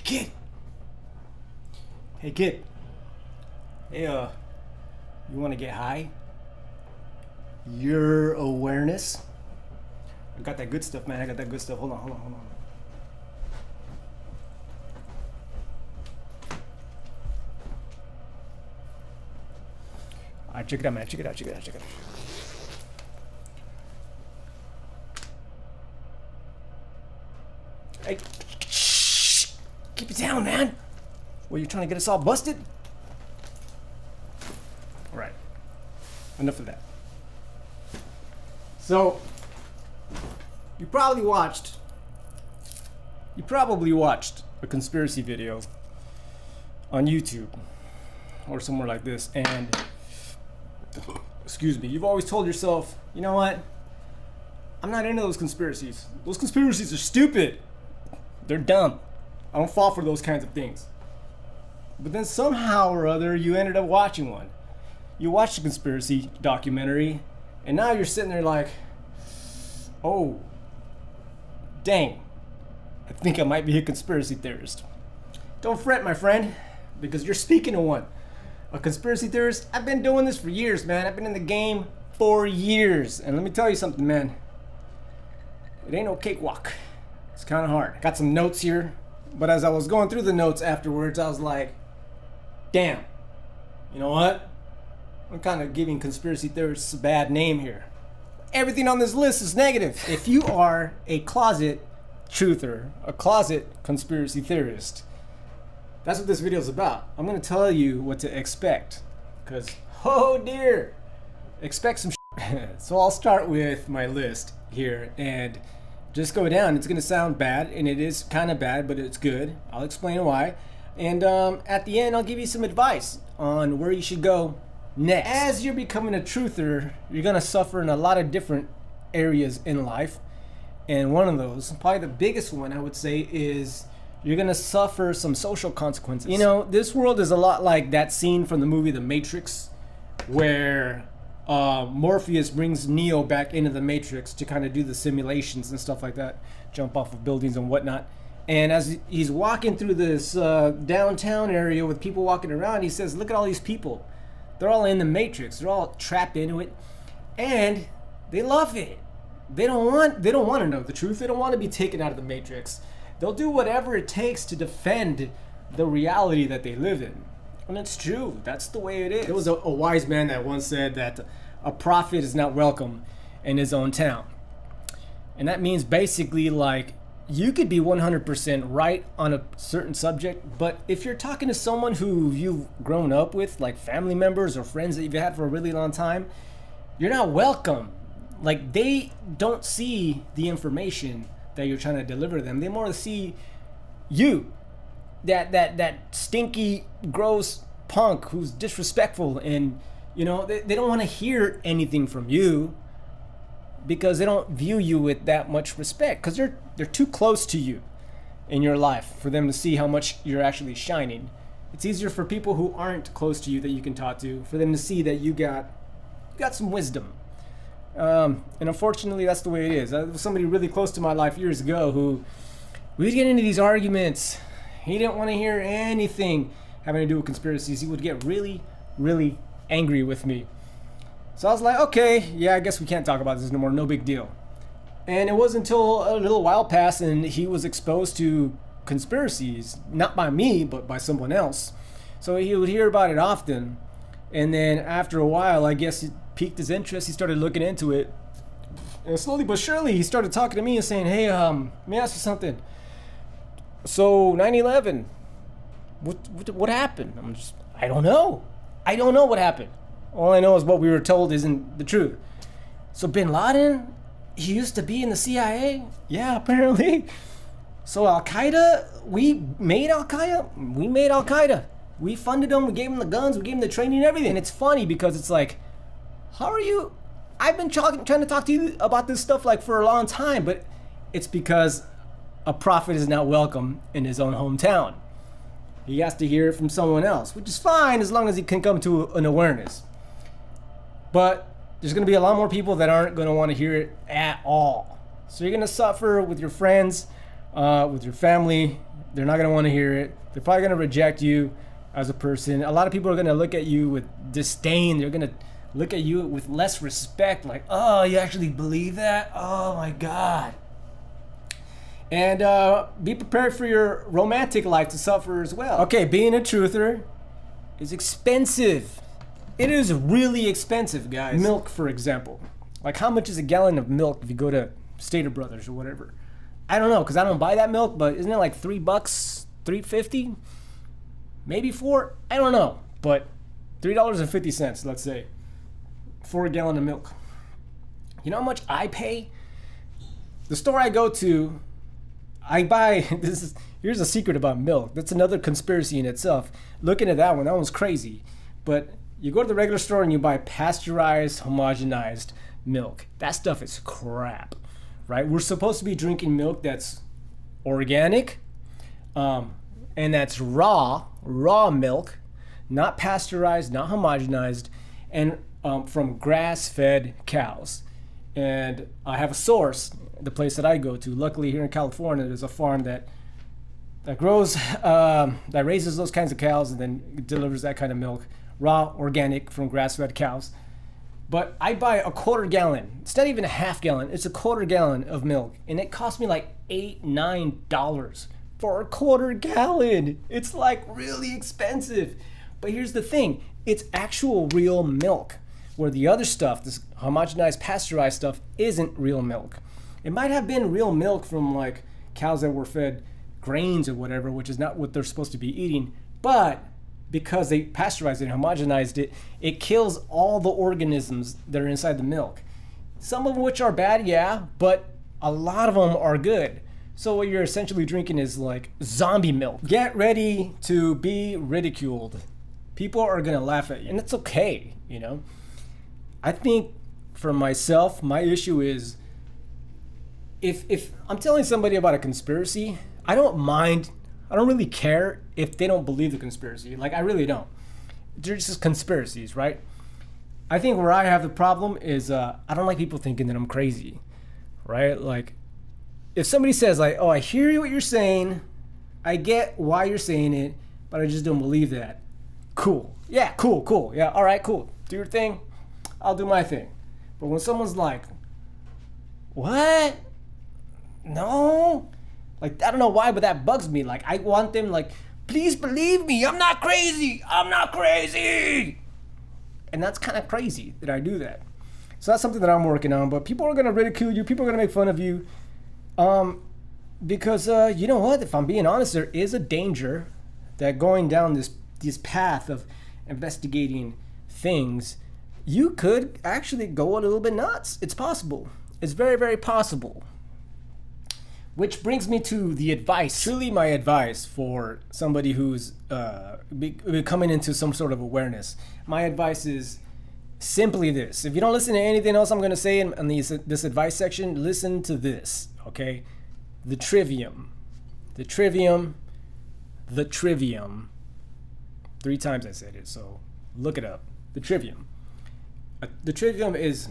kid. Hey, kid. Hey, you want to get high? Your awareness? I got that good stuff, man. I got that good stuff. Hold on. All right, check it out, man. Check it out. Hey, shh. Keep it down, man. Well, you're trying to get us all busted? All right. Enough of that. So, you probably watched a conspiracy video on YouTube or somewhere like this, and excuse me, you've always told yourself, you know what? I'm not into those conspiracies. Those conspiracies are stupid. They're dumb. I don't fall for those kinds of things. But then somehow or other, you ended up watching one. You watched a conspiracy documentary, and now you're sitting there like, oh, dang, I think I might be a conspiracy theorist. Don't fret, my friend, because you're speaking to one. A conspiracy theorist? I've been doing this for years, man. I've been in the game for years. And let me tell you something, man. It ain't no cakewalk. It's kind of hard. I got some notes here, but as I was going through the notes afterwards, I was like, damn, you know what? I'm kind of giving conspiracy theorists a bad name here. Everything on this list is negative. If you are a closet truther, a closet conspiracy theorist, that's what this video is about. I'm going to tell you what to expect, because, oh dear, expect some shit. So I'll start with my list here and just go down. It's going to sound bad, and it is kind of bad, but it's good. I'll explain why. And at the end, I'll give you some advice on where you should go next. As you're becoming a truther, you're going to suffer in a lot of different areas in life. And one of those, probably the biggest one, I would say, is you're going to suffer some social consequences. You know, this world is a lot like that scene from the movie The Matrix, where Morpheus brings Neo back into the Matrix to kind of do the simulations and stuff like that, jump off of buildings and whatnot. And as he's walking through this downtown area with people walking around, he says, look at all these people. They're all in the Matrix. They're all trapped into it. And they love it. They don't want to know the truth. They don't want to be taken out of the Matrix. They'll do whatever it takes to defend the reality that they live in. And it's true. That's the way it is. There was a wise man that once said that a prophet is not welcome in his own town. And that means basically, like, you could be 100% right on a certain subject, but if you're talking to someone who you've grown up with, like family members or friends that you've had for a really long time, you're not welcome. Like, they don't see the information that you're trying to deliver to them. They more see you, that stinky, gross punk who's disrespectful, and you know, they don't want to hear anything from you because they don't view you with that much respect, because they're too close to you in your life for them to see how much you're actually shining. It's easier for people who aren't close to you that you can talk to, for them to see that you got some wisdom. And unfortunately, that's the way it is. There was somebody really close to my life years ago who we'd get into these arguments. He didn't want to hear anything having to do with conspiracies. He would get really, really angry with me. So I was like, okay, yeah, I guess we can't talk about this no more. No big deal. And it wasn't until a little while passed and he was exposed to conspiracies, not by me, but by someone else. So he would hear about it often. And then after a while, I guess it piqued his interest. He started looking into it. And slowly but surely, he started talking to me and saying, hey, let me ask you something. So 9/11, what happened? I don't know. I don't know what happened. All I know is what we were told isn't the truth. So Bin Laden, he used to be in the CIA? Yeah, apparently. So Al-Qaeda, we made Al-Qaeda? We made Al-Qaeda. We funded them, we gave them the guns, we gave them the training and everything. And it's funny because it's like, how are you? I've been trying to talk to you about this stuff like for a long time, but it's because a prophet is not welcome in his own hometown. He has to hear it from someone else, which is fine as long as he can come to an awareness. But there's going to be a lot more people that aren't going to want to hear it at all. So you're going to suffer with your friends, with your family. They're not going to want to hear it. They're probably going to reject you as a person. A lot of people are going to look at you with disdain. They're going to look at you with less respect, like, oh, you actually believe that? Oh my God. And be prepared for your romantic life to suffer as well. Okay, being a truther is expensive. It is really expensive, guys. Milk, for example. Like, how much is a gallon of milk if you go to Stater Brothers or whatever? I don't know, because I don't buy that milk, but isn't it like $3, $3.50? Maybe $4? I don't know. But $3.50, let's say, for a gallon of milk. You know how much I pay? The store I go to, I buy, here's a secret about milk. That's another conspiracy in itself. Looking at that one's crazy. But you go to the regular store and you buy pasteurized, homogenized milk. That stuff is crap, right? We're supposed to be drinking milk that's organic, and that's raw milk, not pasteurized, not homogenized, and from grass-fed cows. And I have a source, the place that I go to. Luckily, here in California, there's a farm that grows, that raises those kinds of cows and then delivers that kind of milk, raw, organic, from grass-fed cows. But I buy a quarter gallon. It's not even a half gallon. It's a quarter gallon of milk, and it costs me like $8, $9 for a quarter gallon. It's like really expensive. But here's the thing: it's actual real milk. Where the other stuff, this homogenized, pasteurized stuff, isn't real milk. It might have been real milk from like cows that were fed grains or whatever, which is not what they're supposed to be eating. But because they pasteurized it and homogenized it, it kills all the organisms that are inside the milk. Some of which are bad, yeah, but a lot of them are good. So what you're essentially drinking is like zombie milk. Get ready to be ridiculed. People are gonna laugh at you, and it's okay, you know? I think for myself, my issue is if I'm telling somebody about a conspiracy, I don't really care if they don't believe the conspiracy. Like, I really don't. They're just conspiracies, right? I think where I have the problem is I don't like people thinking that I'm crazy, right? Like, if somebody says like, oh, I hear what you're saying, I get why you're saying it, but I just don't believe that. Cool. Yeah, cool. Yeah, all right, cool. Do your thing. I'll do my thing. But when someone's like, what? No? Like, I don't know why, but that bugs me. Like, I want them like, please believe me, I'm not crazy. And that's kind of crazy that I do that. So that's something that I'm working on. But people are going to ridicule you. People are going to make fun of you. Because you know what? If I'm being honest, there is a danger that going down this path of investigating things, you could actually go a little bit nuts. It's possible. It's very, very possible. Which brings me to the advice. Truly my advice for somebody who's coming into some sort of awareness. My advice is simply this. If you don't listen to anything else I'm going to say in this advice section, listen to this, okay? The trivium. 3 times I said it, so look it up. The trivium. The trivium is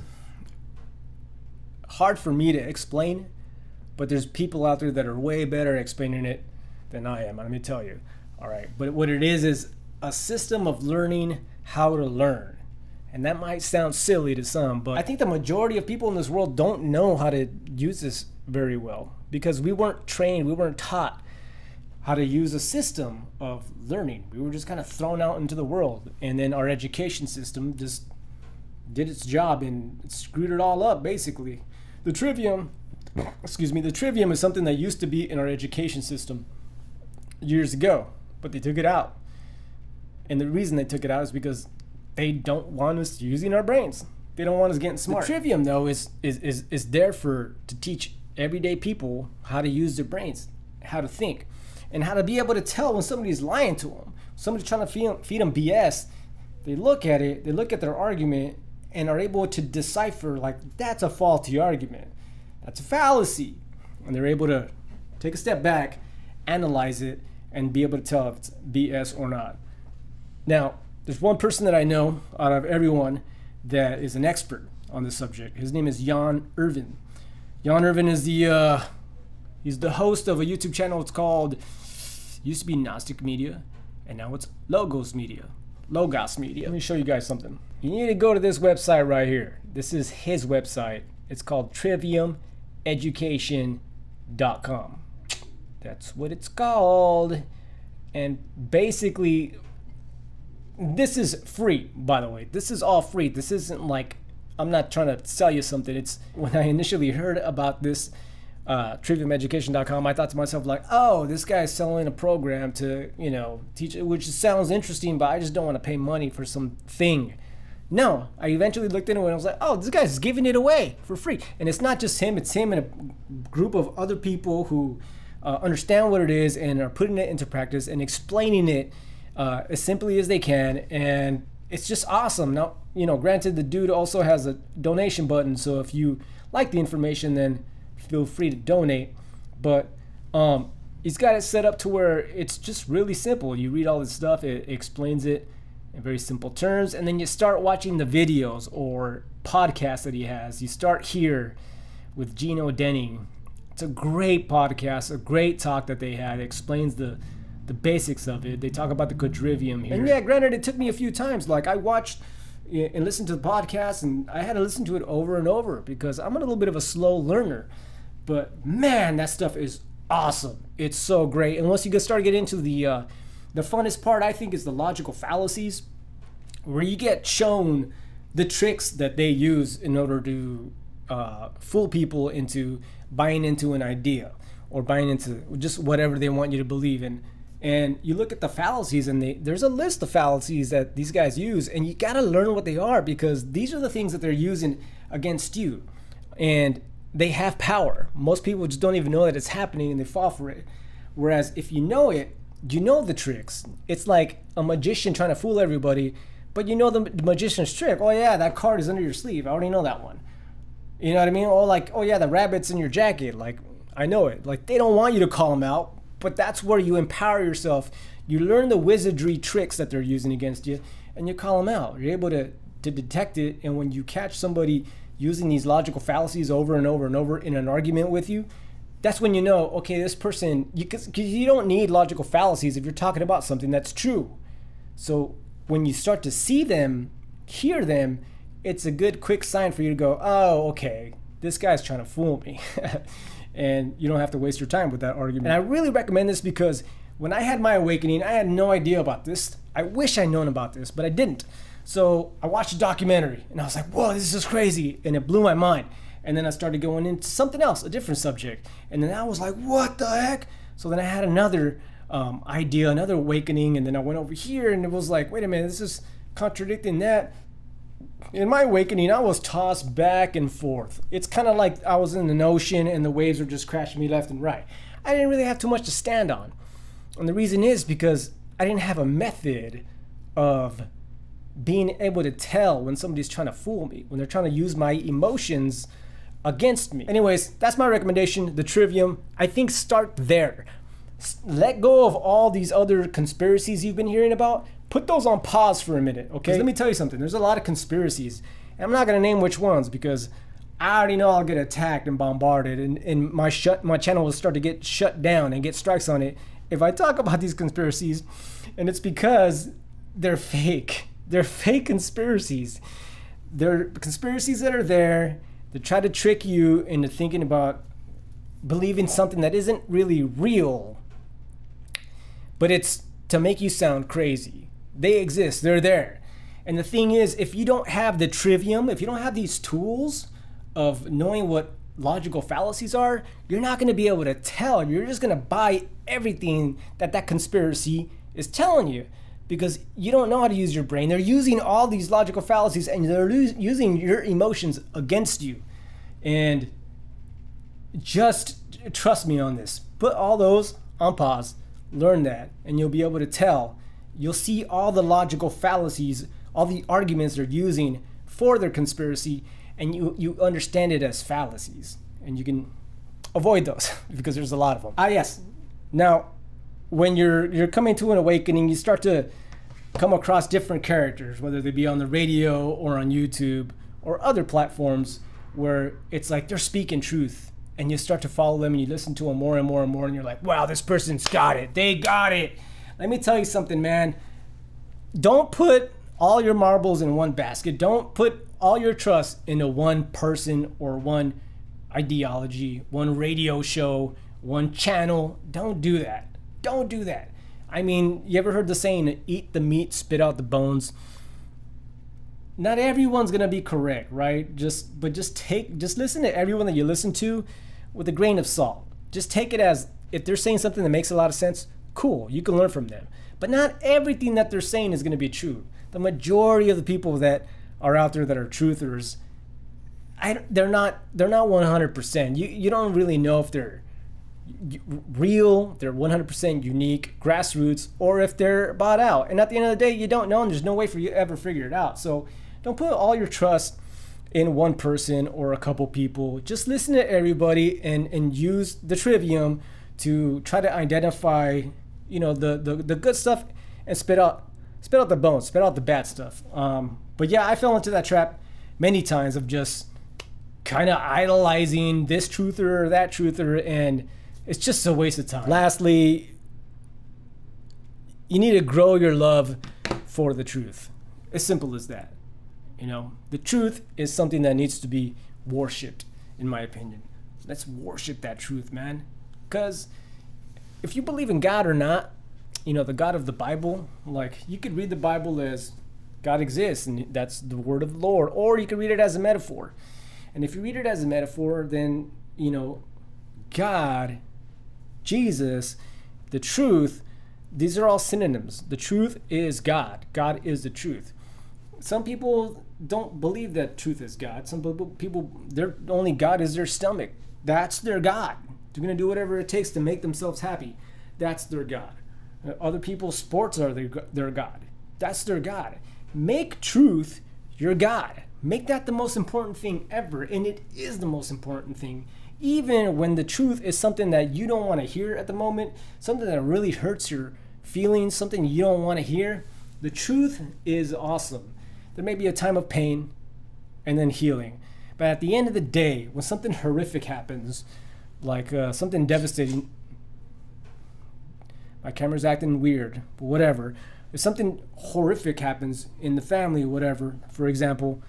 hard for me to explain, but there's people out there that are way better at explaining it than I am. Let me tell you. All right. But what it is a system of learning how to learn. And that might sound silly to some, but I think the majority of people in this world don't know how to use this very well because we weren't trained, we weren't taught how to use a system of learning. We were just kind of thrown out into the world. And then our education system just did its job and screwed it all up, basically. The trivium is something that used to be in our education system years ago, but they took it out. And the reason they took it out is because they don't want us using our brains. They don't want us getting smart. The trivium, though, is there to teach everyday people how to use their brains, how to think, and how to be able to tell when somebody's lying to them. Somebody's trying to feed them BS. They look at it, they look at their argument, and are able to decipher, like, that's a faulty argument. That's a fallacy. And they're able to take a step back, analyze it, and be able to tell if it's BS or not. Now, there's one person that I know out of everyone that is an expert on this subject. His name is Jan Irvin. Jan Irvin is he's the host of a YouTube channel. It's called Used to be Gnostic Media, and now it's Logos Media. Logos Media. Let me show you guys something. You need to go to this website right here. This is his website. It's called triviumeducation.com. That's what it's called. And basically, this is free, by the way. This is all free. This isn't like, I'm not trying to sell you something. It's when I initially heard about this triviumeducation.com, I thought to myself like, oh, this guy's selling a program to, teach it, which sounds interesting, but I just don't want to pay money for something. No, I eventually looked into it and I was like, oh, this guy's giving it away for free. And it's not just him, it's him and a group of other people who understand what it is and are putting it into practice and explaining it as simply as they can. And it's just awesome. Now, granted, the dude also has a donation button, so if you like the information, then feel free to donate. But he's got it set up to where it's just really simple. You read all this stuff, it explains it in very simple terms, and then you start watching the videos or podcasts that he has. You start here with Gino Denning. It's a great podcast, a great talk that they had. It explains the basics of it. They talk about the quadrivium here. And yeah, granted, it took me a few times. Like, I watched and listened to the podcast, and I had to listen to it over and over because I'm a little bit of a slow learner. But man, that stuff is awesome. It's so great. And once you start getting into the funnest part, I think, is the logical fallacies, where you get shown the tricks that they use in order to fool people into buying into an idea or buying into just whatever they want you to believe in. And you look at the fallacies, and there's a list of fallacies that these guys use, and you gotta learn what they are, because these are the things that they're using against you. And they have power. Most people just don't even know that it's happening, and they fall for it. Whereas if you know it, you know the tricks. It's like a magician trying to fool everybody, but you know the magician's trick. Oh yeah, that card is under your sleeve. I already know that one. You know what I mean? Or like, oh yeah, the rabbit's in your jacket. Like, I know it. Like, they don't want you to call them out, but that's where you empower yourself. You learn the wizardry tricks that they're using against you, and you call them out. You're able to detect it, and when you catch somebody using these logical fallacies over and over and over in an argument with you, that's when you know, okay, this person, because you don't need logical fallacies if you're talking about something that's true. So when you start to see them, hear them, it's a good quick sign for you to go, oh, okay, this guy's trying to fool me. And you don't have to waste your time with that argument. And I really recommend this because when I had my awakening, I had no idea about this. I wish I'd known about this, but I didn't. So I watched a documentary and I was like, whoa, this is crazy. And it blew my mind. And then I started going into something else, a different subject. And then I was like, what the heck? So then I had another idea, another awakening. And then I went over here and it was like, wait a minute, this is contradicting that. In my awakening, I was tossed back and forth. It's kind of like I was in an ocean and the waves were just crashing me left and right. I didn't really have too much to stand on. And the reason is because I didn't have a method of being able to tell when somebody's trying to fool me, when they're trying to use my emotions against me. Anyways, that's my recommendation, the Trivium. I think start there. Let go of all these other conspiracies you've been hearing about. Put those on pause for a minute, okay? Let me tell you something. There's a lot of conspiracies. And I'm not going to name which ones because I already know I'll get attacked and bombarded, and my channel will start to get shut down and get strikes on it if I talk about these conspiracies. And it's because they're fake. They're fake conspiracies. They're conspiracies that are there to try to trick you into thinking about believing something that isn't really real, but it's to make you sound crazy. They exist. They're there. And the thing is, if you don't have the trivium, if you don't have these tools of knowing what logical fallacies are, you're not going to be able to tell. You're just going to buy everything that conspiracy is telling you because you don't know how to use your brain. They're using all these logical fallacies and they're using your emotions against you. And just trust me on this. Put all those on pause. Learn that, and you'll be able to tell. You'll see all the logical fallacies, all the arguments they're using for their conspiracy, and you understand it as fallacies, and you can avoid those because there's a lot of them. Yes. Now, when you're coming to an awakening, you start to come across different characters, whether they be on the radio or on YouTube or other platforms, where it's like they're speaking truth. and you start to follow them and you listen to them more and more and more, and you're like, wow, this person's got it. They got it. Let me tell you something, man. Don't put all your marbles in one basket. Don't put all your trust into one person or one ideology, one radio show, one channel. Don't do that. Don't do that. I mean, you ever heard the saying, eat the meat, spit out the bones? Not everyone's gonna be correct, right? Just listen to everyone that you listen to with a grain of salt. Just take it as, if they're saying something that makes a lot of sense, cool, you can learn from them. But not everything that they're saying is gonna be true. The majority of the people that are out there that are truthers, they're not 100%. You don't really know if they're real, they're 100% unique, grassroots, or if they're bought out. And at the end of the day, you don't know, and there's no way for you to ever figure it out. So don't put all your trust in one person or a couple people. Just listen to everybody and use the trivium to try to identify, the good stuff, and spit out the bones, spit out the bad stuff. But yeah, I fell into that trap many times of just kind of idolizing this truther or that truther, and it's just a waste of time. Lastly, you need to grow your love for the truth. As simple as that. The truth is something that needs to be worshipped, in my opinion. Let's worship that truth, man. Because if you believe in God or not, the God of the Bible, like, you could read the Bible as God exists and that's the word of the Lord, or you could read it as a metaphor. And if you read it as a metaphor, then, God, Jesus, the truth, these are all synonyms. The truth is God. God is the truth. Some people don't believe that truth is God. Some people, their only God is their stomach. That's their God. They're going to do whatever it takes to make themselves happy. That's their God. Other people, sports are their God. That's their God. Make truth your God. Make that the most important thing ever. And it is the most important thing. Even when the truth is something that you don't want to hear at the moment, something that really hurts your feelings, something you don't want to hear, the truth is awesome. There may be a time of pain and then healing. But at the end of the day, when something horrific happens, like something devastating, my camera's acting weird, but whatever. If something horrific happens in the family or whatever, for example,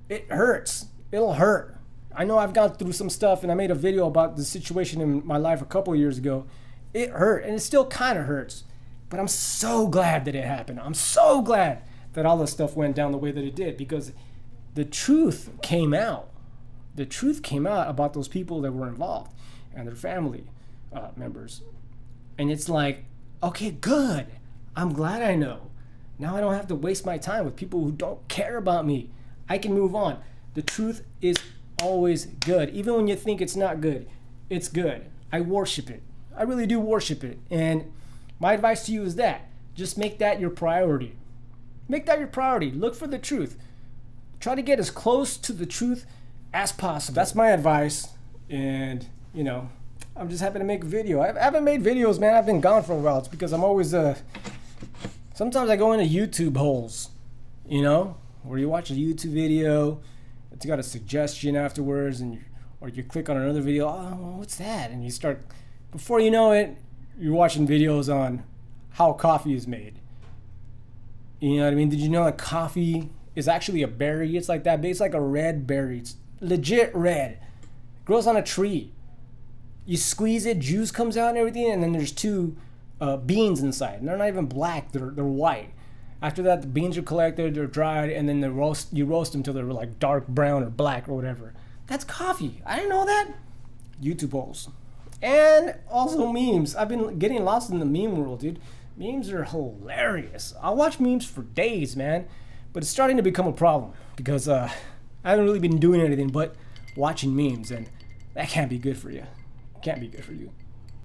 it hurts. It'll hurt. I know I've gone through some stuff, and I made a video about the situation in my life a couple of years ago. It hurt, and it still kind of hurts. But I'm so glad that it happened. I'm so glad that all this stuff went down the way that it did, because the truth came out. The truth came out about those people that were involved and their family members. And it's like, okay, good. I'm glad I know. Now I don't have to waste my time with people who don't care about me. I can move on. The truth is always good. Even when you think it's not good, it's good. I worship it. I really do worship it. And my advice to you is that just make that your priority. Make that your priority. Look for the truth. Try to get as close to the truth as possible. That's my advice. And, I'm just happy to make a video. I haven't made videos, man. I've been gone for a while. It's because I'm always, sometimes I go into YouTube holes, where you watch a YouTube video, it's got a suggestion afterwards, or you click on another video, oh, what's that? And you start, before you know it, you're watching videos on how coffee is made. You know what I mean? Did you know that coffee is actually a berry? It's like that, but it's like a red berry. It's legit red. It grows on a tree. You squeeze it, juice comes out and everything, and then there's two beans inside. And they're not even black, they're white. After that, the beans are collected, they're dried, and then you roast them until they're like dark brown or black or whatever. That's coffee. I didn't know that. YouTube holes. And also memes. I've been getting lost in the meme world, dude. Memes are hilarious. I'll watch memes for days, man. But it's starting to become a problem because I haven't really been doing anything but watching memes, and that can't be good for you. Can't be good for you.